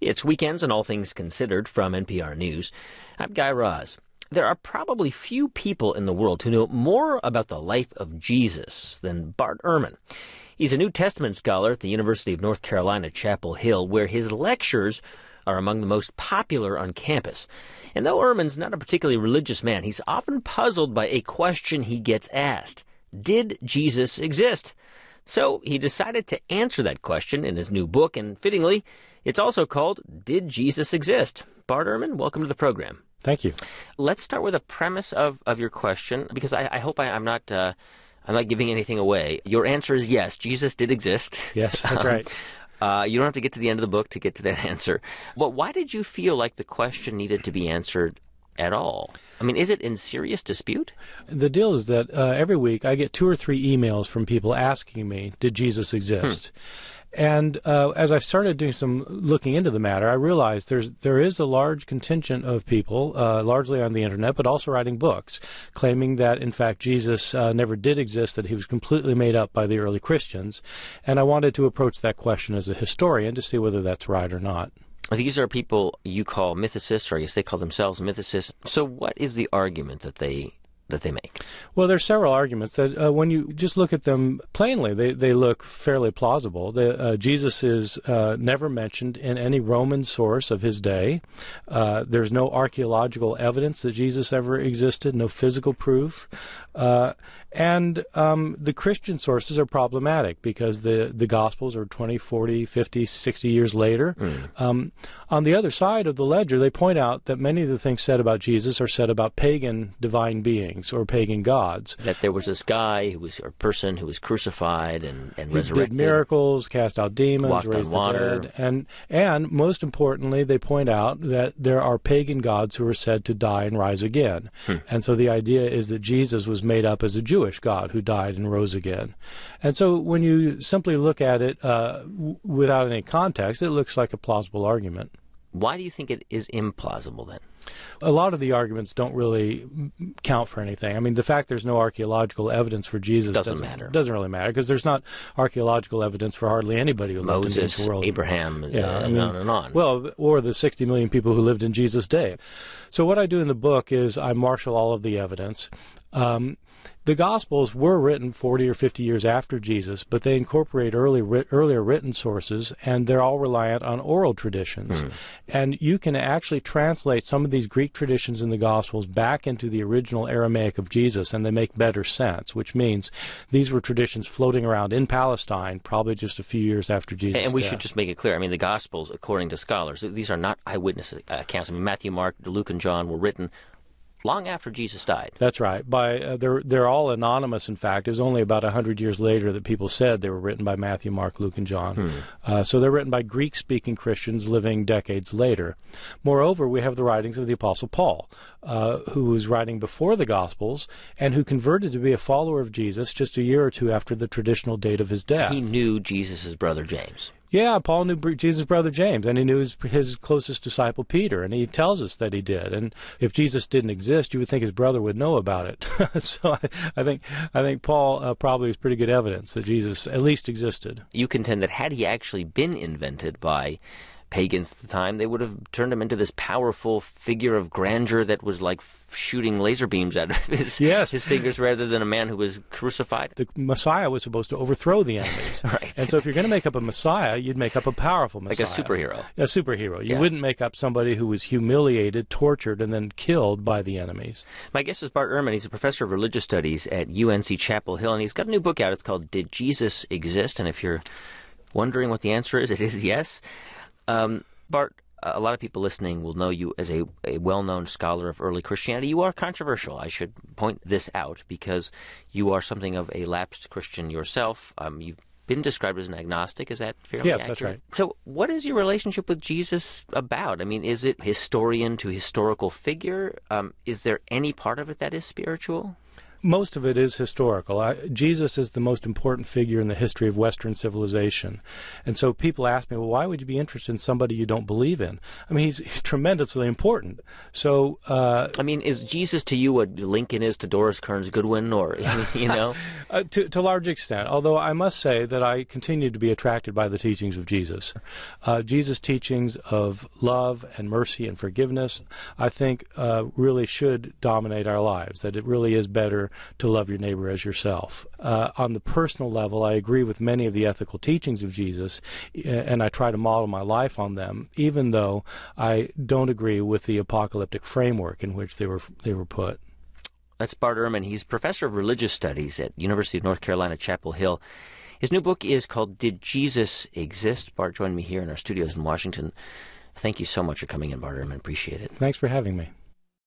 It's Weekends and All Things Considered from NPR News. I'm Guy Raz. There are probably few people in the world who know more about the life of Jesus than Bart Ehrman. He's a New Testament scholar at the University of North Carolina, Chapel Hill, where his lectures are among the most popular on campus. And though Ehrman's not a particularly religious man, he's often puzzled by a question he gets asked. Did Jesus exist? So he decided to answer that question in his new book, and fittingly, it's also called Did Jesus Exist? Bart Ehrman, welcome to the program. Thank you. Let's start with a premise of your question, because I hope I'm not giving anything away. Your answer is yes, Jesus did exist. Yes, that's right. You don't have to get to the end of the book to get to that answer. But why did you feel like the question needed to be answered at all? I mean, is it in serious dispute? The deal is that every week I get 2 or 3 emails from people asking me, did Jesus exist? And as I started doing some looking into the matter, I realized there is a large contingent of people, largely on the internet, but also writing books, claiming that, in fact, Jesus never did exist, that he was completely made up by the early Christians. And I wanted to approach that question as a historian to see whether that's right or not. These are people you call mythicists, or I guess they call themselves mythicists. So what is the argument that they make? Well, there's several arguments that when you just look at them plainly, they look fairly plausible. Jesus is never mentioned in any Roman source of his day. There's no archaeological evidence that Jesus ever existed, no physical proof. And the Christian sources are problematic because the Gospels are 20, 40, 50, 60 years later. On the other side of the ledger, they point out that many of the things said about Jesus are said about pagan divine beings or pagan gods. That there was this guy a person who was crucified and resurrected. Did miracles, cast out demons, raised the water. dead. And most importantly, they point out that there are pagan gods who are said to die and rise again. And so the idea is that Jesus was made up as a Jewish God who died and rose again. And so when you simply look at it without any context, it looks like a plausible argument. Why do you think it is implausible then? A lot of the arguments don't really count for anything. I mean, the fact there's no archaeological evidence for Jesus doesn't really matter, because there's not archaeological evidence for hardly anybody who lived in the ancient world. Abraham, and on and on. Well, or the 60 million people who lived in Jesus' day. So what I do in the book is I marshal all of the evidence. The Gospels were written 40 or 50 years after Jesus, but they incorporate earlier written sources, and they're all reliant on oral traditions. And you can actually translate some of these Greek traditions in the Gospels back into the original Aramaic of Jesus, and they make better sense, which means these were traditions floating around in Palestine probably just a few years after Jesus' And we death. should just make it clear, I mean, the Gospels, according to scholars, these are not eyewitness accounts. I mean, Matthew, Mark, Luke, and John were written long after Jesus died. That's right. They're all anonymous, in fact. It was only about 100 years later that people said they were written by Matthew, Mark, Luke, and John. So they're written by Greek-speaking Christians living decades later. Moreover, we have the writings of the Apostle Paul, who was writing before the Gospels and who converted to be a follower of Jesus just a year or two after the traditional date of his death. He knew Jesus' brother James. Yeah, Paul knew Jesus' brother James, and he knew his closest disciple Peter, and he tells us that he did. And if Jesus didn't exist, you would think his brother would know about it. So I think Paul probably is pretty good evidence that Jesus at least existed. You contend that had he actually been invented by pagans at the time, they would have turned him into this powerful figure of grandeur that was like shooting laser beams out of his fingers, rather than a man who was crucified. The Messiah was supposed to overthrow the enemies. Right. And so if you're going to make up a Messiah, you'd make up a powerful Messiah. Like a superhero. A superhero. You wouldn't make up somebody who was humiliated, tortured, and then killed by the enemies. My guest is Bart Ehrman. He's a professor of religious studies at UNC Chapel Hill, and he's got a new book out. It's called Did Jesus Exist? And if you're wondering what the answer is, it is yes. Bart, a lot of people listening will know you as a well-known scholar of early Christianity. You are controversial. I should point this out because you are something of a lapsed Christian yourself. You've been described as an agnostic. Is that fairly accurate? Yes, that's right. So what is your relationship with Jesus about? I mean, is it historian to historical figure? Is there any part of it that is spiritual? most of it is historical. Jesus is the most important figure in the history of Western civilization. And so people ask me, well, why would you be interested in somebody you don't believe in? I mean, he's tremendously important. So, I mean, is Jesus to you what Lincoln is to Doris Kearns Goodwin, or, you know? To a large extent, although I must say that I continue to be attracted by the teachings of Jesus. Jesus' teachings of love and mercy and forgiveness, I think, really should dominate our lives, that it really is better to love your neighbor as yourself. On the personal level, I agree with many of the ethical teachings of Jesus, and I try to model my life on them, even though I don't agree with the apocalyptic framework in which they were put. That's Bart Ehrman. He's professor of religious studies at University of North Carolina, Chapel Hill. His new book is called Did Jesus Exist? Bart joined me here in our studios in Washington. Thank you so much for coming in, Bart Ehrman. Appreciate it. Thanks for having me.